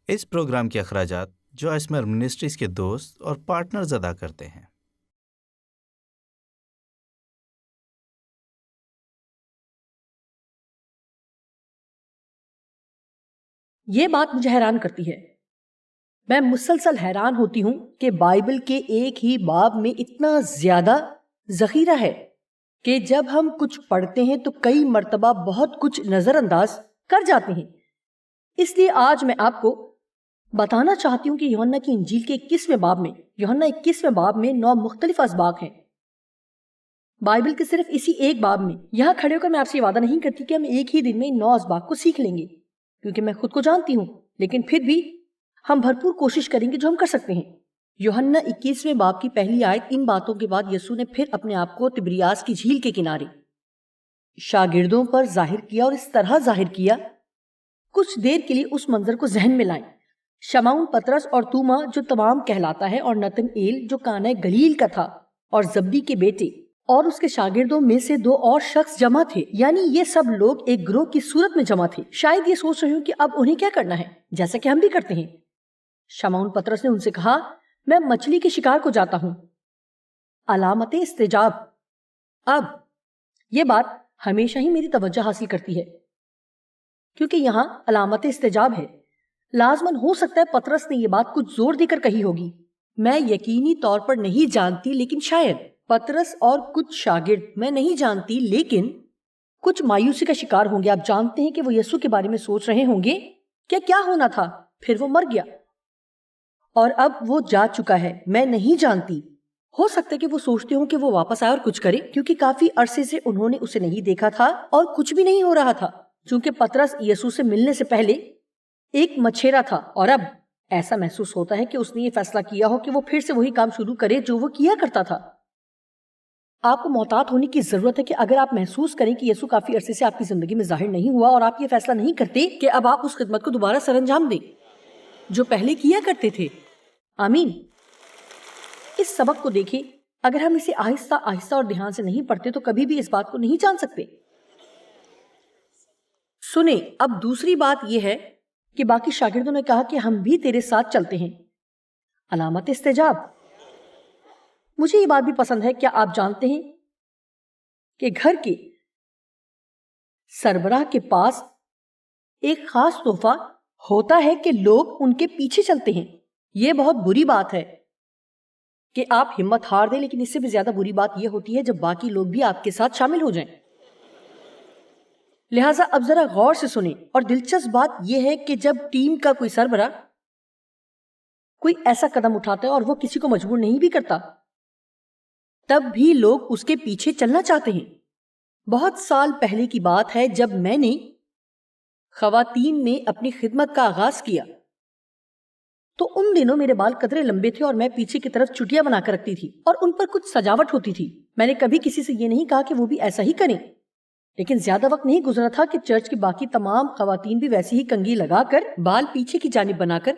اس programme کے اخراجات جو اسمر منسٹریز کے دوست اور پارٹنرز ادا کرتے ہیں۔ یہ بات مجھے حیران کرتی ہے۔ میں مسلسل حیران ہوتی ہوں کہ بائبل کے ایک ہی باب میں اتنا زیادہ ذخیرہ ہے کہ جب ہم کچھ پڑھتے ہیں تو کئی مرتبہ بہت کچھ نظر انداز کر جاتے ہیں۔ اس لیے آج میں آپ کو بتانا چاہتی ہوں کہ یوحنا کی انجیل کے 21ویں باب میں 9 مختلف اسباق ہیں۔ بائبل کے صرف اسی ایک باب میں۔ یہاں کھڑے ہو کر میں آپ سے یہ وعدہ نہیں کرتی کہ ہم ایک ہی دن میں 9 اسباق کو سیکھ لیں گے، کیونکہ میں خود کو جانتی ہوں، لیکن پھر بھی ہم بھرپور کوشش کریں گے جو ہم کر سکتے ہیں۔ یوحنا 21ویں باب کی پہلی آیت، ان باتوں کے بعد یسوع نے پھر اپنے آپ کو تبریاس کی جھیل کے کنارے شاگردوں پر ظاہر کیا، اور اس طرح ظاہر کیا کچھ دیر کے لیے اس منظر کو ذہن میں لائیں۔ شمعون پطرس اور توما جو تمام کہلاتا ہے، اور نتنائیل جو کانا گلیل کا تھا، اور زبدی کے بیٹے اور اس کے شاگردوں میں سے 2 اور شخص جمع تھے، یعنی یہ سب لوگ ایک گروہ کی صورت میں جمع تھے۔ شاید یہ سوچ رہے ہوں کہ اب انہیں کیا کرنا ہے، جیسا کہ ہم بھی کرتے ہیں۔ شمعون پطرس نے ان سے کہا، میں مچھلی کے شکار کو جاتا ہوں۔ علامت استجاب۔ اب یہ بات ہمیشہ ہی میری توجہ حاصل کرتی ہے، کیونکہ یہاں علامت استجاب ہے۔ لازماً ہو سکتا ہے پطرس نے یہ بات کچھ زور دے کر کہی ہوگی، میں یقینی طور پر نہیں جانتی، لیکن شاید پطرس اور کچھ شاگرد، میں نہیں جانتی، لیکن کچھ مایوسی کا شکار ہوں گے۔ آپ جانتے ہیں کہ وہ یسوع کے بارے میں سوچ رہے ہوں گے کہ کیا ہونا تھا، پھر وہ مر گیا اور اب وہ جا چکا ہے، میں نہیں جانتی۔ ہو سکتا ہے کہ وہ سوچتے ہوں کہ وہ واپس آئے اور کچھ کرے، کیونکہ کافی عرصے سے انہوں نے اسے نہیں دیکھا تھا اور کچھ بھی نہیں ہو رہا تھا، چونکہ پطرس یسوع سے ملنے سے پہلے ایک مچھیرا تھا، اور اب ایسا محسوس ہوتا ہے کہ اس نے یہ فیصلہ کیا ہو کہ وہ پھر سے وہی کام شروع کرے جو وہ کیا کرتا تھا۔ آپ کو محتاط ہونے کی ضرورت ہے کہ اگر آپ محسوس کریں کہ یسوع کافی عرصے سے آپ کی زندگی میں ظاہر نہیں ہوا، اور آپ یہ فیصلہ نہیں کرتے کہ اب آپ اس خدمت کو دوبارہ سر انجام دیں جو پہلے کیا کرتے تھے۔ آمین۔ اس سبق کو دیکھیں، اگر ہم اسے آہستہ آہستہ اور دھیان سے نہیں پڑھتے تو کبھی بھی اس بات کو نہیں جان سکتے۔ سنیں، اب دوسری بات یہ ہے کہ باقی شاگردوں نے کہا کہ ہم بھی تیرے ساتھ چلتے ہیں۔ علامت استجاب۔ مجھے یہ بات بھی پسند ہے۔ کیا آپ جانتے ہیں کہ گھر کے سربراہ کے پاس ایک خاص تحفہ ہوتا ہے کہ لوگ ان کے پیچھے چلتے ہیں؟ یہ بہت بری بات ہے کہ آپ ہمت ہار دیں، لیکن اس سے بھی زیادہ بری بات یہ ہوتی ہے جب باقی لوگ بھی آپ کے ساتھ شامل ہو جائیں۔ لہٰذا اب ذرا غور سے سنیں، اور دلچسپ بات یہ ہے کہ جب ٹیم کا کوئی سربراہ کوئی ایسا قدم اٹھاتا ہے اور وہ کسی کو مجبور نہیں بھی کرتا، تب بھی لوگ اس کے پیچھے چلنا چاہتے ہیں۔ بہت سال پہلے کی بات ہے جب میں نے خواتین میں اپنی خدمت کا آغاز کیا، تو ان دنوں میرے بال قدرے لمبے تھے اور میں پیچھے کی طرف چٹیاں بنا کر رکھتی تھی اور ان پر کچھ سجاوٹ ہوتی تھی۔ میں نے کبھی کسی سے یہ نہیں کہا کہ وہ بھی ایسا ہی کریں، لیکن زیادہ وقت نہیں گزرا تھا کہ چرچ کی باقی تمام خواتین بھی ویسی ہی کنگھی لگا کر بال پیچھے کی جانب بنا کر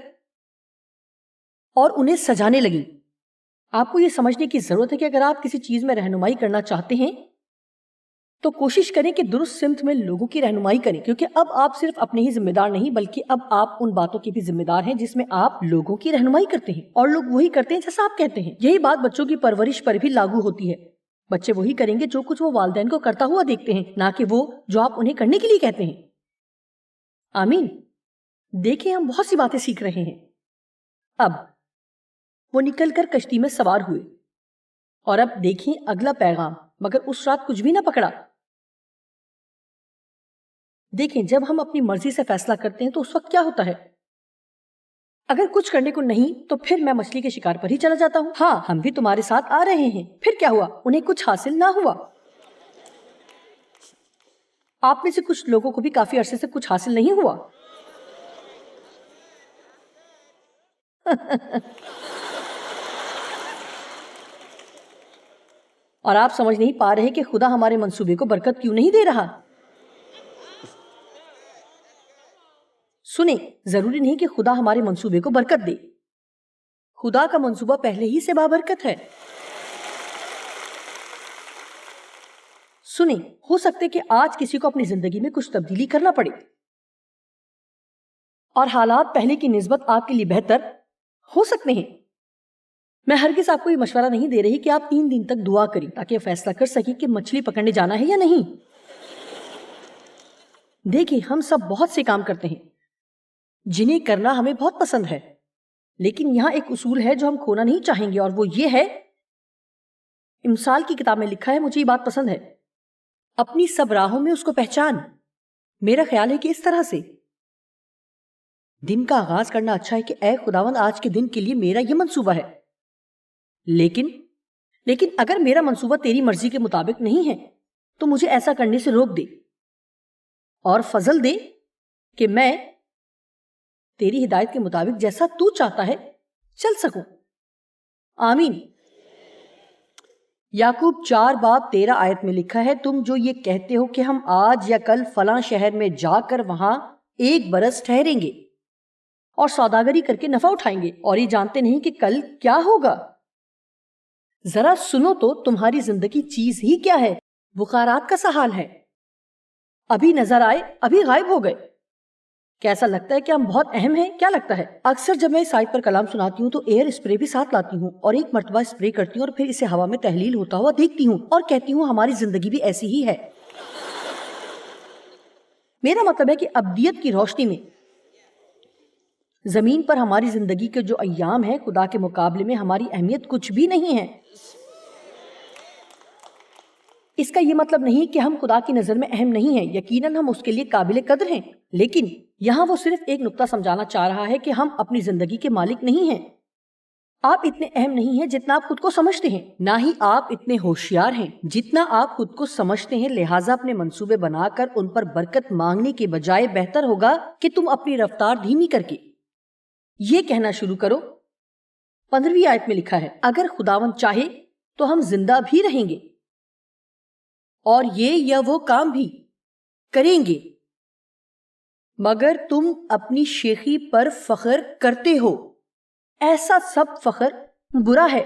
اور انہیں سجانے لگیں۔ آپ کو یہ سمجھنے کی ضرورت ہے کہ اگر آپ کسی چیز میں رہنمائی کرنا چاہتے ہیں تو کوشش کریں کہ درست سمت میں لوگوں کی رہنمائی کریں، کیونکہ اب آپ صرف اپنے ہی ذمہ دار نہیں بلکہ اب آپ ان باتوں کے بھی ذمہ دار ہیں جس میں آپ لوگوں کی رہنمائی کرتے ہیں، اور لوگ وہی کرتے ہیں جیسا آپ کہتے ہیں۔ یہی بات بچوں کی پرورش پر بھی لاگو ہوتی ہے۔ بچے وہی کریں گے جو کچھ وہ والدین کو کرتا ہوا دیکھتے ہیں، نہ کہ وہ جو آپ انہیں کرنے کے لیے کہتے ہیں۔ آمین۔ دیکھیں، ہم بہت سی باتیں سیکھ رہے ہیں۔ اب وہ نکل کر کشتی میں سوار ہوئے، اور اب دیکھیں اگلا پیغام، مگر اس رات کچھ بھی نہ پکڑا۔ دیکھیں، جب ہم اپنی مرضی سے فیصلہ کرتے ہیں تو اس وقت کیا ہوتا ہے؟ اگر کچھ کرنے کو نہیں تو پھر میں مچھلی کے شکار پر ہی چلا جاتا ہوں۔ ہاں، ہم بھی تمہارے ساتھ آ رہے ہیں۔ پھر کیا ہوا؟ انہیں کچھ حاصل نہ ہوا۔ آپ میں سے کچھ لوگوں کو بھی کافی عرصے سے کچھ حاصل نہیں ہوا۔ اور آپ سمجھ نہیں پا رہے کہ خدا ہمارے منصوبے کو برکت کیوں نہیں دے رہا۔ سنیں، ضروری نہیں کہ خدا ہمارے منصوبے کو برکت دے۔ خدا کا منصوبہ پہلے ہی سے بابرکت ہے۔ سنیں، ہو سکتے کہ آج کسی کو اپنی زندگی میں کچھ تبدیلی کرنا پڑے۔ اور حالات پہلے کی نسبت آپ کے لیے بہتر ہو سکتے ہیں۔ میں ہرگز آپ کو یہ مشورہ نہیں دے رہی کہ آپ 3 دن تک دعا کریں تاکہ فیصلہ کر سکیں کہ مچھلی پکڑنے جانا ہے یا نہیں۔ دیکھیں، ہم سب بہت سے کام کرتے ہیں جنہیں کرنا ہمیں بہت پسند ہے، لیکن یہاں ایک اصول ہے جو ہم کھونا نہیں چاہیں گے، اور وہ یہ ہے، امثال کی کتاب میں لکھا ہے، مجھے یہ بات پسند ہے، اپنی سب راہوں میں اس کو پہچان۔ میرا خیال ہے کہ اس طرح سے دن کا آغاز کرنا اچھا ہے کہ اے خداوند، آج کے دن کے لیے میرا یہ منصوبہ ہے، لیکن اگر میرا منصوبہ تیری مرضی کے مطابق نہیں ہے تو مجھے ایسا کرنے سے روک دے اور فضل دے کہ میں تیری ہدایت کے مطابق جیسا تو چاہتا ہے چل سکوں۔ آمین۔ یعقوب 4 باب 13 آیت میں لکھا ہے، تم جو یہ کہتے ہو کہ ہم آج یا کل فلاں شہر میں جا کر وہاں 1 برس ٹھہریں گے اور سوداگری کر کے نفع اٹھائیں گے، اور یہ جانتے نہیں کہ کل کیا ہوگا۔ ذرا سنو تو، تمہاری زندگی چیز ہی کیا ہے؟ بخارات کا سا حال ہے، ابھی نظر آئے ابھی غائب ہو گئے۔ کیسا لگتا ہے کہ ہم بہت اہم ہیں؟ کیا لگتا ہے؟ اکثر جب میں اس آیت پر کلام سناتی ہوں تو ایئر اسپرے بھی ساتھ لاتی ہوں اور ایک مرتبہ اسپرے کرتی ہوں اور پھر اسے ہوا میں تحلیل ہوتا ہوا دیکھتی ہوں اور کہتی ہوں ہماری زندگی بھی ایسی ہی ہے۔ میرا مطلب ہے کہ ابدیت کی روشنی میں زمین پر ہماری زندگی کے جو ایام ہیں خدا کے مقابلے میں ہماری اہمیت کچھ بھی نہیں ہے۔ اس کا یہ مطلب نہیں کہ ہم خدا کی نظر میں اہم نہیں ہیں، یقیناً ہم اس کے لیے قابل قدر ہیں، لیکن یہاں وہ صرف ایک نقطہ سمجھانا چاہ رہا ہے کہ ہم اپنی زندگی کے مالک نہیں ہیں۔ آپ اتنے اہم نہیں ہیں جتنا آپ خود کو سمجھتے ہیں، نہ ہی آپ اتنے ہوشیار ہیں جتنا آپ خود کو سمجھتے ہیں، لہٰذا اپنے منصوبے بنا کر ان پر برکت مانگنے کے بجائے بہتر ہوگا کہ تم اپنی رفتار دھیمی کر کے یہ کہنا شروع کرو۔ 15ویں آیت میں لکھا ہے، اگر خداوند چاہے تو ہم زندہ بھی رہیں گے اور یہ یا وہ کام بھی کریں گے، مگر تم اپنی شیخی پر فخر کرتے ہو، ایسا سب فخر برا ہے۔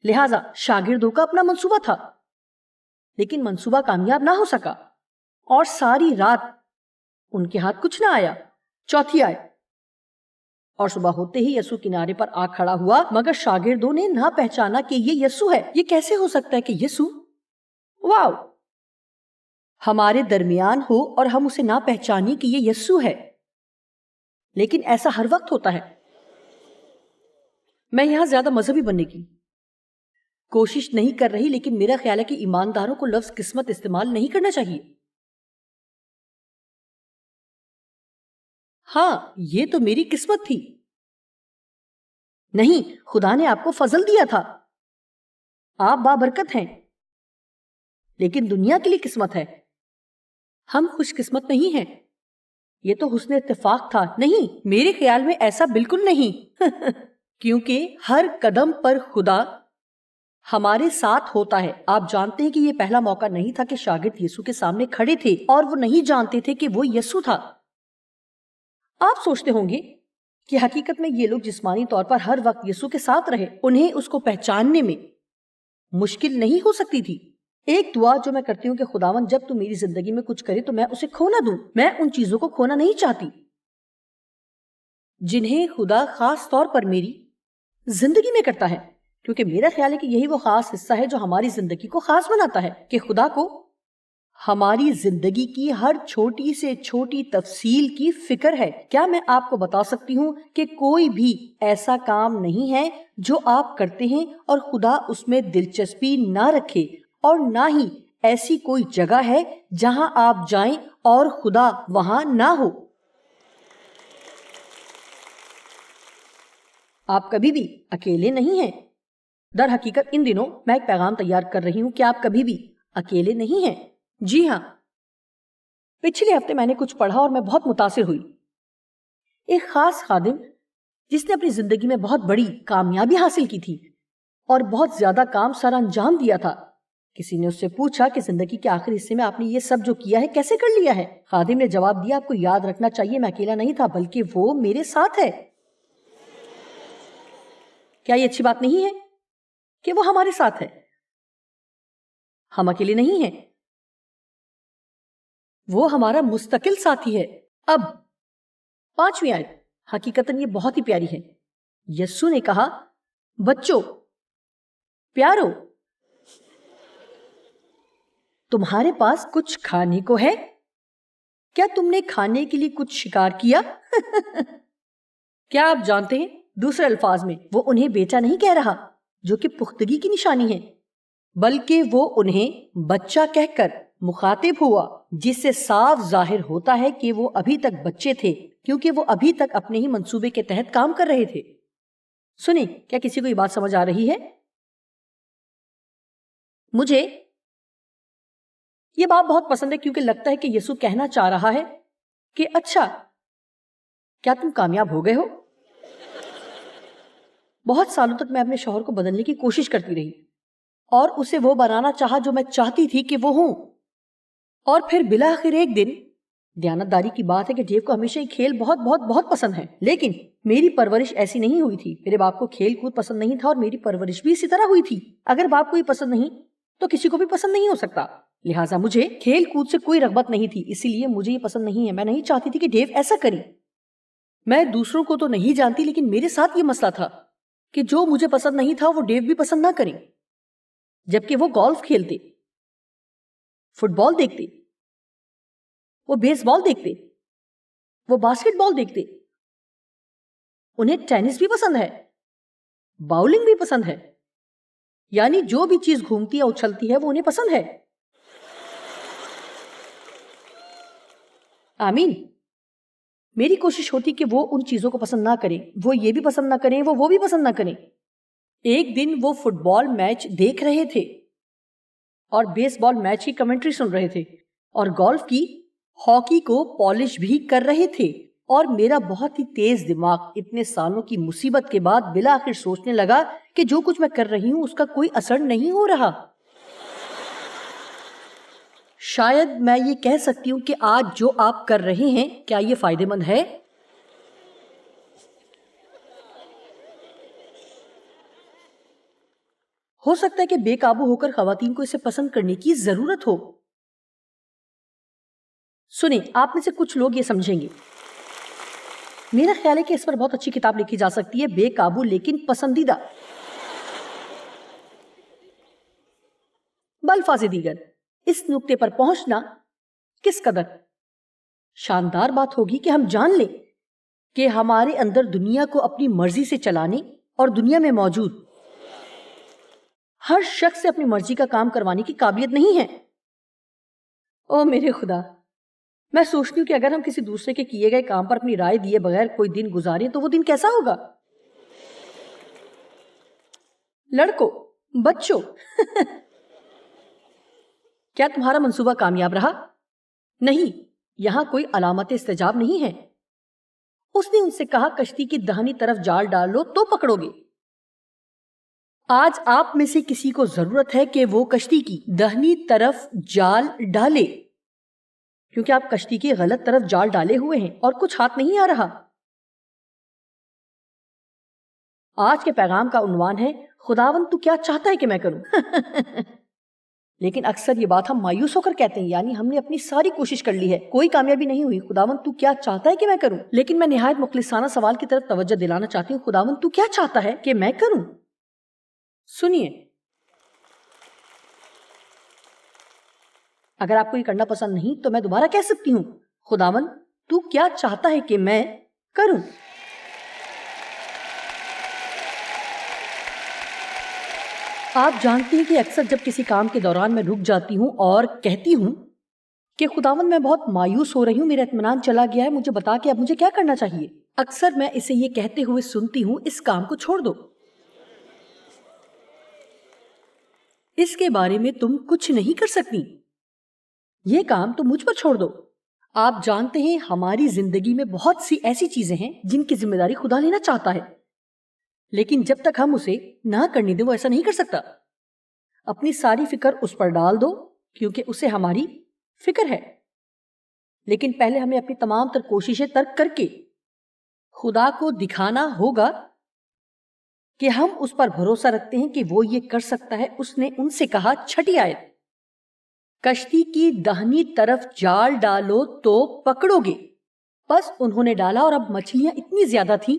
لہٰذا شاگردوں کا اپنا منصوبہ تھا، لیکن منصوبہ کامیاب نہ ہو سکا اور ساری رات ان کے ہاتھ کچھ نہ آیا۔ 4 آیت، اور صبح ہوتے ہی یسوع کنارے پر آ کھڑا ہوا، مگر شاگردوں نے نہ پہچانا کہ یہ یسوع ہے۔ یہ کیسے ہو سکتا ہے کہ یسوع واو ہمارے درمیان ہو اور ہم اسے نہ پہچانیں کہ یہ یسوع ہے؟ لیکن ایسا ہر وقت ہوتا ہے۔ میں یہاں زیادہ مذہبی بننے کی کوشش نہیں کر رہی، لیکن میرا خیال ہے کہ ایمانداروں کو لفظ قسمت استعمال نہیں کرنا چاہیے۔ ہاں، یہ تو میری قسمت تھی۔ نہیں، خدا نے آپ کو فضل دیا تھا، آپ بابرکت ہیں، لیکن دنیا کے لیے قسمت ہے۔ ہم خوش قسمت نہیں ہیں۔ یہ تو حسن اتفاق تھا۔ نہیں، میرے خیال میں ایسا بالکل نہیں کیونکہ ہر قدم پر خدا ہمارے ساتھ ہوتا ہے۔ آپ جانتے ہیں کہ یہ پہلا موقع نہیں تھا کہ شاگرد یسوع کے سامنے کھڑے تھے اور وہ نہیں جانتے تھے کہ وہ یسوع تھا۔ آپ سوچتے ہوں گے کہ حقیقت میں یہ لوگ جسمانی طور پر ہر وقت یسوع کے ساتھ رہے، انہیں اس کو پہچاننے میں مشکل نہیں ہو سکتی تھی۔ ایک دعا جو میں کرتی ہوں کہ خداوند جب تو میری زندگی میں کچھ کرے تو میں اسے کھو نہ دوں۔ میں ان چیزوں کو کھونا نہیں چاہتی جنہیں خدا خاص طور پر میری زندگی میں کرتا ہے، کیونکہ میرا خیال ہے کہ یہی وہ خاص حصہ ہے جو ہماری زندگی کو خاص بناتا ہے، کہ خدا کو ہماری زندگی کی ہر چھوٹی سے چھوٹی تفصیل کی فکر ہے۔ کیا میں آپ کو بتا سکتی ہوں کہ کوئی بھی ایسا کام نہیں ہے جو آپ کرتے ہیں اور خدا اس میں دلچسپی نہ رکھے، اور نہ ہی ایسی کوئی جگہ ہے جہاں آپ جائیں اور خدا وہاں نہ ہو۔ آپ کبھی بھی اکیلے نہیں ہیں۔ در حقیقت ان دنوں میں ایک پیغام تیار کر رہی ہوں کہ آپ کبھی بھی اکیلے نہیں ہیں۔ جی ہاں، پچھلے ہفتے میں نے کچھ پڑھا اور میں بہت متاثر ہوئی۔ ایک خاص خادم جس نے اپنی زندگی میں بہت بڑی کامیابی حاصل کی تھی اور بہت زیادہ کام سر انجام دیا تھا، کسی نے اس سے پوچھا کہ زندگی کے آخری حصے میں آپ نے یہ سب جو کیا ہے کیسے کر لیا ہے؟ خادم نے جواب دیا، آپ کو یاد رکھنا چاہیے میں اکیلا نہیں تھا بلکہ وہ میرے ساتھ ہے۔ کیا یہ اچھی بات نہیں ہے کہ وہ ہمارے ساتھ ہے؟ ہم اکیلے نہیں ہیں، وہ ہمارا مستقل ساتھی ہے۔ اب 5ویں آیت، حقیقتاً یہ بہت ہی پیاری ہے. یسوع نے کہا بچوں پیارو تمہارے پاس کچھ کھانے کو ہے؟ کیا تم نے کھانے کے لیے کچھ شکار کیا؟ کیا آپ جانتے ہیں دوسرے الفاظ میں وہ انہیں بیٹا نہیں کہہ رہا جو کہ پختگی کی نشانی ہے، بلکہ وہ انہیں بچہ کہہ کر مخاطب ہوا، جس سے صاف ظاہر ہوتا ہے کہ وہ ابھی تک بچے تھے کیونکہ وہ ابھی تک اپنے ہی منصوبے کے تحت کام کر رہے تھے. سنیں، کیا کسی کو یہ بات سمجھ آ رہی ہے؟ مجھے یہ بات بہت پسند ہے کیونکہ لگتا ہے کہ یسوع کہنا چاہ رہا ہے کہ اچھا کیا تم کامیاب ہو گئے ہو؟ بہت سالوں تک میں اپنے شوہر کو بدلنے کی کوشش کرتی رہی اور اسے وہ بنانا چاہا جو میں چاہتی تھی کہ وہ ہوں، اور پھر بالآخر ایک دن، دیانتداری کی بات ہے کہ ڈیو کو ہمیشہ ہی کھیل بہت بہت بہت پسند ہے، لیکن میری پرورش ایسی نہیں ہوئی تھی. میرے باپ کو کھیل کود پسند نہیں تھا اور میری پرورش بھی اسی طرح ہوئی تھی. اگر باپ کو ہی پسند نہیں تو کسی کو بھی پسند نہیں ہو سکتا. لہٰذا مجھے کھیل کود سے کوئی رغبت نہیں تھی، اسی لیے مجھے یہ پسند نہیں ہے. میں نہیں چاہتی تھی کہ ڈیو ایسا کرے. میں دوسروں کو تو نہیں جانتی، لیکن میرے ساتھ یہ مسئلہ تھا کہ جو مجھے پسند نہیں تھا وہ ڈیو بھی پسند نہ کریں. جبکہ وہ گولف کھیلتے، فٹ بال دیکھتے، وہ بیس بال دیکھتے، وہ باسکٹ بال دیکھتے، انہیں ٹینس بھی پسند ہے، باؤلنگ بھی پسند ہے، یعنی جو بھی چیز گھومتی ہے اچھلتی ہے وہ انہیں پسند ہے. آمین. میری کوشش ہوتی کہ وہ ان چیزوں کو پسند نہ کریں، وہ یہ بھی پسند نہ کریں، وہ بھی پسند نہ کریں. ایک دن وہ فٹ بال میچ دیکھ رہے تھے اور بیس بال میچ کی کمنٹری سن رہے تھے اور گولف کی ہاکی کو پالش بھی کر رہے تھے، اور میرا بہت ہی تیز دماغ اتنے سالوں کی مصیبت کے بعد بالآخر سوچنے لگا کہ جو کچھ میں کر رہی ہوں اس کا کوئی اثر نہیں ہو رہا. شاید میں یہ کہہ سکتی ہوں کہ آج جو آپ کر رہے ہیں کیا یہ فائدہ مند ہے؟ ہو سکتا ہے کہ بے قابو ہو کر خواتین کو اسے پسند کرنے کی ضرورت ہو. سنیں، آپ میں سے کچھ لوگ یہ سمجھیں گے. میرا خیال ہے کہ اس پر بہت اچھی کتاب لکھی جا سکتی ہے، بے قابو لیکن پسندیدہ. بالفاظ دیگر اس نقطے پر پہنچنا کس قدر شاندار بات ہوگی کہ ہم جان لیں کہ ہمارے اندر دنیا کو اپنی مرضی سے چلانے اور دنیا میں موجود ہر شخص سے اپنی مرضی کا کام کروانے کی قابلیت نہیں ہے. او میرے خدا، میں سوچتی ہوں کہ اگر ہم کسی دوسرے کے کیے گئے کام پر اپنی رائے دیے بغیر کوئی دن گزاریں تو وہ دن کیسا ہوگا؟ لڑکوں، بچوں، کیا تمہارا منصوبہ کامیاب رہا؟ نہیں، یہاں کوئی علامت استجاب نہیں ہے. اس نے ان سے کہا کشتی کی دہنی طرف جال ڈال لو تو پکڑو گے. آج آپ میں سے کسی کو ضرورت ہے کہ وہ کشتی کی دہنی طرف جال ڈالے، کیونکہ آپ کشتی کی غلط طرف جال ڈالے ہوئے ہیں اور کچھ ہاتھ نہیں آ رہا. آج کے پیغام کا عنوان ہے خداوند تو کیا چاہتا ہے کہ میں کروں؟ لیکن اکثر یہ بات ہم مایوس ہو کر کہتے ہیں، یعنی ہم نے اپنی ساری کوشش کر لی ہے، کوئی کامیابی نہیں ہوئی. خداوند تو کیا چاہتا ہے کہ میں کروں؟ لیکن میں نہایت مخلصانہ سوال کی طرف توجہ دلانا چاہتی ہوں، خداوند تو کیا چاہتا ہے کہ میں کروں؟ سنیے، اگر آپ کو یہ کرنا پسند نہیں تو میں دوبارہ کہہ سکتی ہوں، خداوند تو کیا چاہتا ہے کہ میں کروں؟ آپ جانتے ہیں کہ اکثر جب کسی کام کے دوران میں رک جاتی ہوں اور کہتی ہوں کہ خداوند میں بہت مایوس ہو رہی ہوں، میرا اطمینان چلا گیا ہے، مجھے بتا کہ اب مجھے کیا کرنا چاہیے. اکثر میں اسے یہ کہتے ہوئے سنتی ہوں، اس کام کو چھوڑ دو، اس کے بارے میں تم کچھ نہیں کر سکتی، یہ کام تم مجھ پر چھوڑ دو. آپ جانتے ہیں ہماری زندگی میں بہت سی ایسی چیزیں ہیں جن کی ذمہ داری خدا لینا چاہتا ہے، لیکن جب تک ہم اسے نہ کرنے دیں وہ ایسا نہیں کر سکتا. اپنی ساری فکر اس پر ڈال دو کیونکہ اسے ہماری فکر ہے، لیکن پہلے ہمیں اپنی تمام تر کوششیں ترک کر کے خدا کو دکھانا ہوگا کہ ہم اس پر بھروسہ رکھتے ہیں کہ وہ یہ کر سکتا ہے. اس نے ان سے کہا، 6 آیت، کشتی کی داہنی طرف جال ڈالو تو پکڑو گے بس انہوں نے ڈالا اور اب مچھلیاں اتنی زیادہ تھیں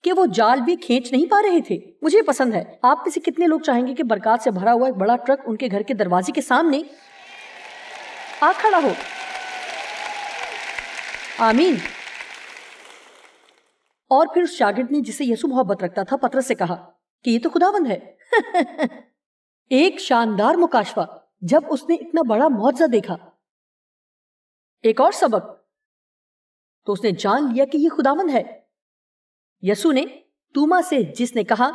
کہ وہ جال بھی کھینچ نہیں پا رہے تھے۔ مجھے پسند ہے، آپ میں سے کتنے لوگ چاہیں گے کہ برکات سے بھرا ہوا ایک بڑا ٹرک ان کے گھر کے دروازے کے سامنے آ کھڑا ہو؟ آمین۔ اور پھر اس شاگرد نے جسے یسوع محبت رکھتا تھا پطرس سے کہا کہ یہ تو خداوند ہے۔ ایک شاندار مکاشفہ جب اس نے اتنا بڑا معجزہ دیکھا۔ ایک اور سبق، تو اس نے جان لیا کہ یہ خداوند ہے۔ یسوع نے توما سے، جس نے کہا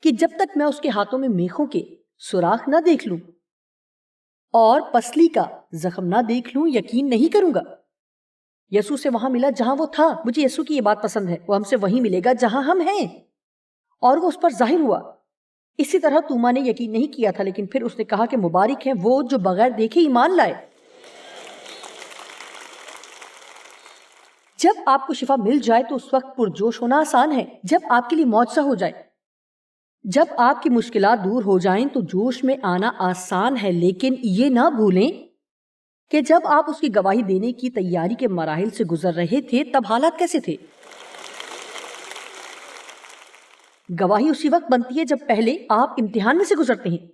کہ جب تک میں اس کے ہاتھوں میں میخوں کے سوراخ نہ دیکھ لوں اور پسلی کا زخم نہ دیکھ لوں، یقین نہیں کروں گا۔ یسوع سے وہاں ملا جہاں وہ تھا۔ مجھے یسوع کی یہ بات پسند ہے، وہ ہم سے وہیں ملے گا جہاں ہم ہیں، اور وہ اس پر ظاہر ہوا۔ اسی طرح توما نے یقین نہیں کیا تھا، لیکن پھر اس نے کہا کہ مبارک ہے وہ جو بغیر دیکھے ایمان لائے۔ جب آپ کو شفا مل جائے تو اس وقت پرجوش ہونا آسان ہے۔ جب آپ کے لیے معجزہ ہو جائے، جب آپ کی مشکلات دور ہو جائیں تو جوش میں آنا آسان ہے، لیکن یہ نہ بھولیں کہ جب آپ اس کی گواہی دینے کی تیاری کے مراحل سے گزر رہے تھے تب حالات کیسے تھے۔ گواہی اسی وقت بنتی ہے جب پہلے آپ امتحان میں سے گزرتے ہیں۔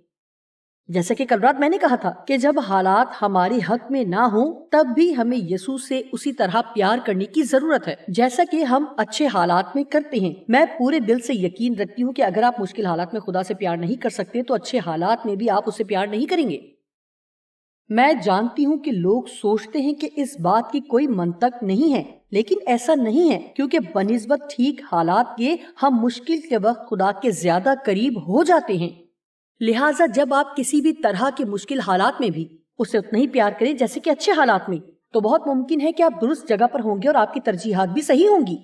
جیسا کہ کل رات میں نے کہا تھا کہ جب حالات ہمارے حق میں نہ ہوں تب بھی ہمیں یسوع سے اسی طرح پیار کرنے کی ضرورت ہے جیسا کہ ہم اچھے حالات میں کرتے ہیں۔ میں پورے دل سے یقین رکھتی ہوں کہ اگر آپ مشکل حالات میں خدا سے پیار نہیں کر سکتے تو اچھے حالات میں بھی آپ اسے پیار نہیں کریں گے۔ میں جانتی ہوں کہ لوگ سوچتے ہیں کہ اس بات کی کوئی منطق نہیں ہے، لیکن ایسا نہیں ہے، کیونکہ بنسبت ٹھیک حالات کے ہم مشکل کے وقت خدا کے زیادہ قریب ہو جاتے ہیں۔ لہٰذا جب آپ کسی بھی طرح کے مشکل حالات میں بھی اسے اتنا ہی پیار کریں جیسے کہ اچھے حالات میں، تو بہت ممکن ہے کہ آپ درست جگہ پر ہوں گے اور آپ کی ترجیحات بھی صحیح ہوں گی۔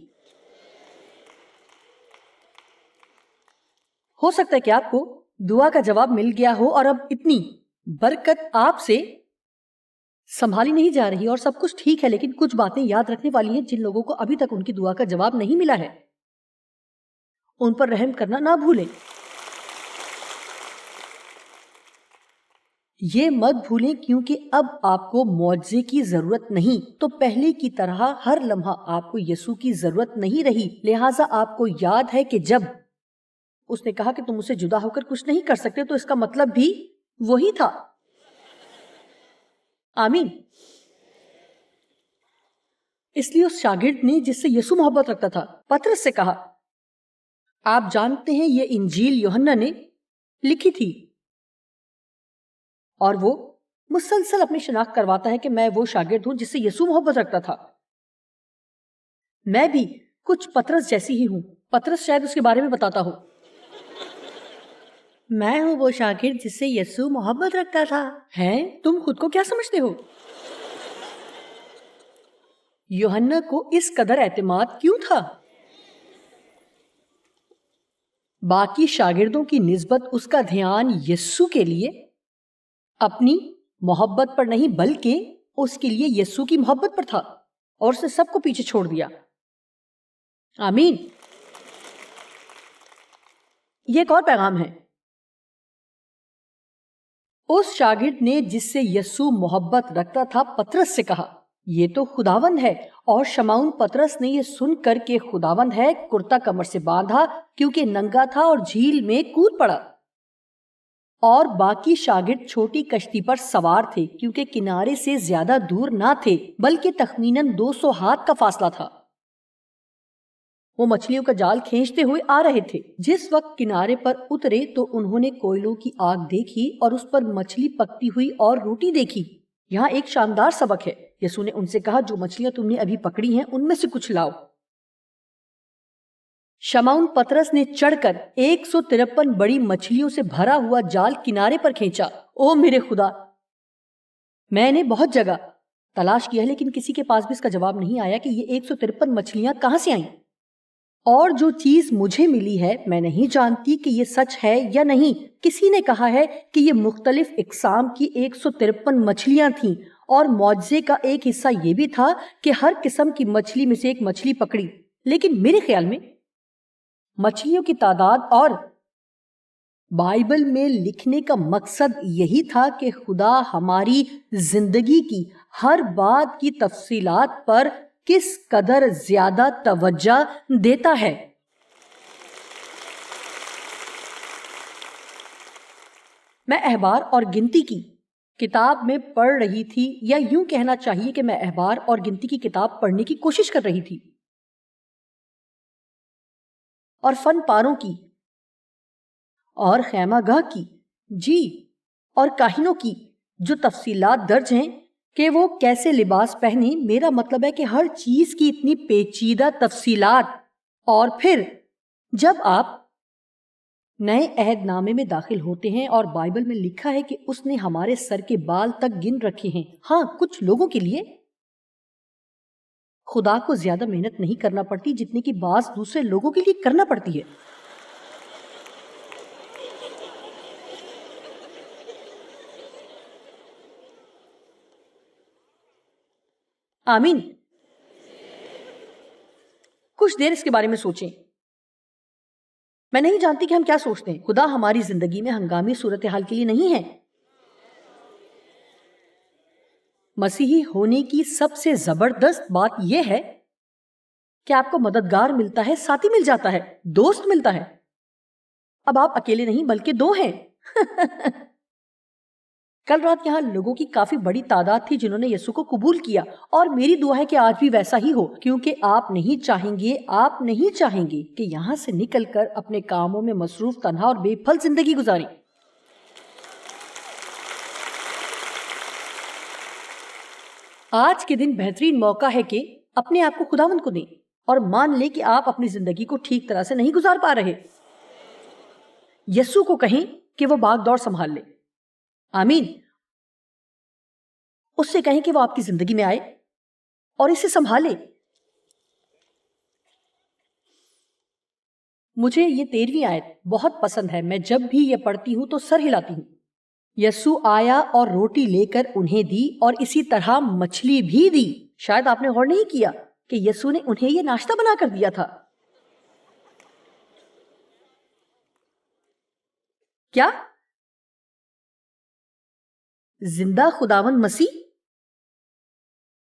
ہو سکتا ہے کہ آپ کو دعا کا جواب مل گیا ہو اور اب اتنی برکت آپ سے سنبھالی نہیں جا رہی اور سب کچھ ٹھیک ہے، لیکن کچھ باتیں یاد رکھنے والی ہیں جن لوگوں کو ابھی تک ان کی دعا کا جواب نہیں ملا ہے۔ ان پر رحم کرنا نہ بھولیں۔ یہ مت بھولیں کیونکہ اب آپ کو معجزے کی ضرورت نہیں، تو پہلے کی طرح ہر لمحہ آپ کو یسوع کی ضرورت نہیں رہی۔ لہٰذا آپ کو یاد ہے کہ جب اس نے کہا کہ تم اسے جدا ہو کر کچھ نہیں کر سکتے تو اس کا مطلب بھی وہی تھا۔ آمین۔ اس لیے اس شاگرد نے جس سے یسوع محبت رکھتا تھا پطرس سے کہا، آپ جانتے ہیں یہ انجیل یوحنا نے لکھی تھی، اور وہ مسلسل اپنی شناخت کرواتا ہے کہ میں وہ شاگرد ہوں جس سے یسوع محبت رکھتا تھا۔ میں بھی کچھ پطرس جیسی ہی ہوں۔ پطرس شاید اس کے بارے میں بتاتا ہو، میں ہوں وہ شاگرد جس سے یسوع محبت رکھتا تھا۔ ہیں تم خود کو کیا سمجھتے ہو؟ یوحنا کو اس قدر اعتماد کیوں تھا؟ باقی شاگردوں کی نسبت اس کا دھیان یسوع کے لیے اپنی محبت پر نہیں بلکہ اس کے لیے یسوع کی محبت پر تھا، اور اس نے سب کو پیچھے چھوڑ دیا۔ آمین۔ یہ ایک اور پیغام ہے۔ اس شاگرد نے جس سے یسوع محبت رکھتا تھا پطرس سے کہا، یہ تو خداوند ہے، اور شمعون پطرس نے یہ سن کر کے خداوند ہے کرتا کمر سے باندھا کیونکہ ننگا تھا اور جھیل میں کود پڑا۔ اور باقی شاگرد چھوٹی کشتی پر سوار تھے کیونکہ کنارے سے زیادہ دور نہ تھے بلکہ تخمیناً 200 ہاتھ کا فاصلہ تھا۔ وہ مچھلیوں کا جال کھینچتے ہوئے آ رہے تھے۔ جس وقت کنارے پر اترے تو انہوں نے کوئلوں کی آگ دیکھی اور اس پر مچھلی پکتی ہوئی اور روٹی دیکھی۔ یہاں ایک شاندار سبق ہے۔ یسوع نے ان سے کہا، جو مچھلیاں تم نے ابھی پکڑی ہیں ان میں سے کچھ لاؤ۔ شمعون پطرس نے چڑھ کر 153 بڑی مچھلیوں سے بھرا ہوا جال کنارے پر کھینچا۔ او میرے خدا، میں نے بہت جگہ تلاش کیا لیکن کسی کے پاس بھی اس کا جواب نہیں آیا کہ یہ 153 مچھلیاں کہاں سے آئیں۔ اور جو چیز مجھے ملی ہے میں نہیں جانتی کہ یہ سچ ہے یا نہیں۔ کسی نے کہا ہے کہ یہ مختلف اقسام کی 153 مچھلیاں تھیں، اور معجزے کا ایک حصہ یہ بھی تھا کہ ہر قسم کی مچھلی میں سے ایک مچھلی پکڑی۔ لیکن میرے خیال میں مچھلیوں کی تعداد اور بائبل میں لکھنے کا مقصد یہی تھا کہ خدا ہماری زندگی کی ہر بات کی تفصیلات پر کس قدر زیادہ توجہ دیتا ہے۔ میں احبار اور گنتی کی کتاب میں پڑھ رہی تھی، یا یوں کہنا چاہیے کہ میں احبار اور گنتی کی کتاب پڑھنے کی کوشش کر رہی تھی، اور فن پاروں کی اور خیمہ گاہ کی، جی، اور کاہنوں کی جو تفصیلات درج ہیں کہ وہ کیسے لباس پہنے۔ میرا مطلب ہے کہ ہر چیز کی اتنی پیچیدہ تفصیلات۔ اور پھر جب آپ نئے عہد نامے میں داخل ہوتے ہیں اور بائبل میں لکھا ہے کہ اس نے ہمارے سر کے بال تک گن رکھے ہیں۔ ہاں، کچھ لوگوں کے لیے خدا کو زیادہ محنت نہیں کرنا پڑتی جتنی کہ بعض دوسرے لوگوں کے لیے کرنا پڑتی ہے۔ آمین۔ کچھ دیر اس کے بارے میں سوچیں۔ میں نہیں جانتی کہ ہم کیا سوچتے ہیں۔ خدا ہماری زندگی میں ہنگامی صورتحال کے لیے نہیں ہے۔ مسیحی ہونے کی سب سے زبردست بات یہ ہے کہ آپ کو مددگار ملتا ہے، ساتھی مل جاتا ہے، دوست ملتا ہے۔ اب آپ اکیلے نہیں بلکہ دو ہیں۔ کل رات یہاں لوگوں کی کافی بڑی تعداد تھی جنہوں نے یسوع کو قبول کیا، اور میری دعا ہے کہ آج بھی ویسا ہی ہو، کیونکہ آپ نہیں چاہیں گے کہ یہاں سے نکل کر اپنے کاموں میں مصروف تنہا اور بے پھل زندگی گزاریں۔ آج کے دن بہترین موقع ہے کہ اپنے آپ کو خداوند کو دیں اور مان لیں کہ آپ اپنی زندگی کو ٹھیک طرح سے نہیں گزار پا رہے۔ یسوع کو کہیں کہ وہ بھاگ دوڑ سنبھال لے۔ آمین۔ اس سے کہیں کہ وہ آپ کی زندگی میں آئے اور اسے سنبھالے۔ مجھے یہ 13ویں آیت بہت پسند ہے۔ میں جب بھی یہ پڑھتی ہوں تو سر ہلاتی ہوں۔ یسوع آیا اور روٹی لے کر انہیں دی اور اسی طرح مچھلی بھی دی۔ شاید آپ نے غور نہیں کیا کہ یسوع نے انہیں یہ ناشتہ بنا کر دیا تھا۔ کیا زندہ خداوند مسیح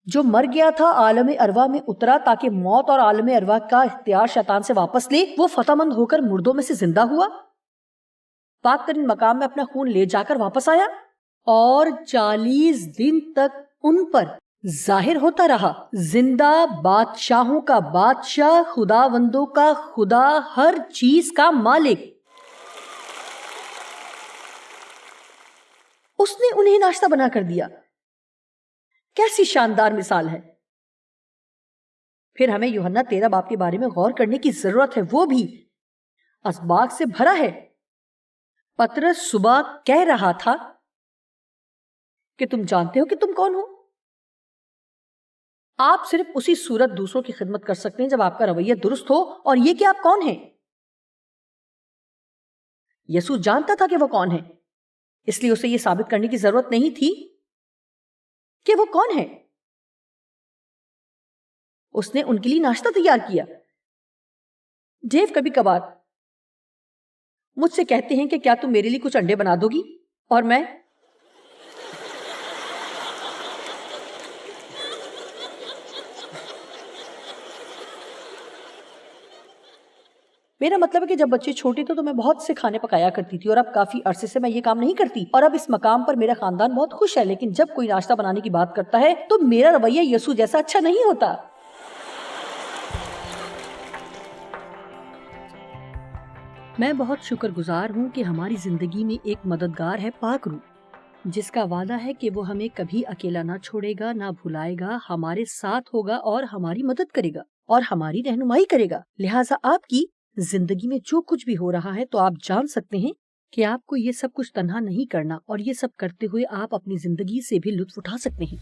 جو مر گیا تھا عالم ارواح میں اترا تاکہ موت اور عالم ارواح کا اختیار شیطان سے واپس لے، وہ فتح مند ہو کر مردوں میں سے زندہ ہوا، پاک ترین مقام میں اپنا خون لے جا کر واپس آیا اور 40 دن تک ان پر ظاہر ہوتا رہا۔ زندہ بادشاہوں کا بادشاہ، خداوندوں کا خدا، ہر چیز کا مالک۔ اس نے انہیں ناشتہ بنا کر دیا۔ کیسی شاندار مثال ہے۔ پھر ہمیں یوحنا 13 باب کے بارے میں غور کرنے کی ضرورت ہے، وہ بھی اسباق سے بھرا ہے۔ پطرس صبح کہہ رہا تھا کہ تم جانتے ہو کہ تم کون ہو۔ آپ صرف اسی صورت دوسروں کی خدمت کر سکتے ہیں جب آپ کا رویہ درست ہو، اور یہ کہ آپ کون ہیں۔ یسوع جانتا تھا کہ وہ کون ہے، اس لیے اسے یہ ثابت کرنے کی ضرورت نہیں تھی کہ وہ کون ہے۔ اس نے ان کے لیے ناشتہ تیار کیا۔ ڈیو کبھی کبھار مجھ سے کہتے ہیں کہ کیا تم میرے لیے کچھ انڈے بنا دو گی، اور میں میرا مطلب ہے کہ جب بچے چھوٹے تھے تو میں بہت سے کھانے پکایا کرتی تھی، اور اب کافی عرصے سے میں یہ کام نہیں کرتی، اور اب اس مقام پر میرا خاندان بہت خوش ہے۔ لیکن جب کوئی ناشتہ بنانے کی بات کرتا ہے تو میرا رویہ یسوع جیسا اچھا نہیں ہوتا۔ میں بہت شکر گزار ہوں کہ ہماری زندگی میں ایک مددگار ہے، پاک روح، جس کا وعدہ ہے کہ وہ ہمیں کبھی اکیلا نہ چھوڑے گا، نہ بھلائے گا، ہمارے ساتھ ہوگا اور ہماری مدد کرے گا اور ہماری رہنمائی کرے گا۔ لہٰذا آپ کی زندگی میں جو کچھ بھی ہو رہا ہے تو آپ جان سکتے ہیں کہ آپ کو یہ سب کچھ تنہا نہیں کرنا، اور یہ سب کرتے ہوئے آپ اپنی زندگی سے بھی لطف اٹھا سکتے ہیں۔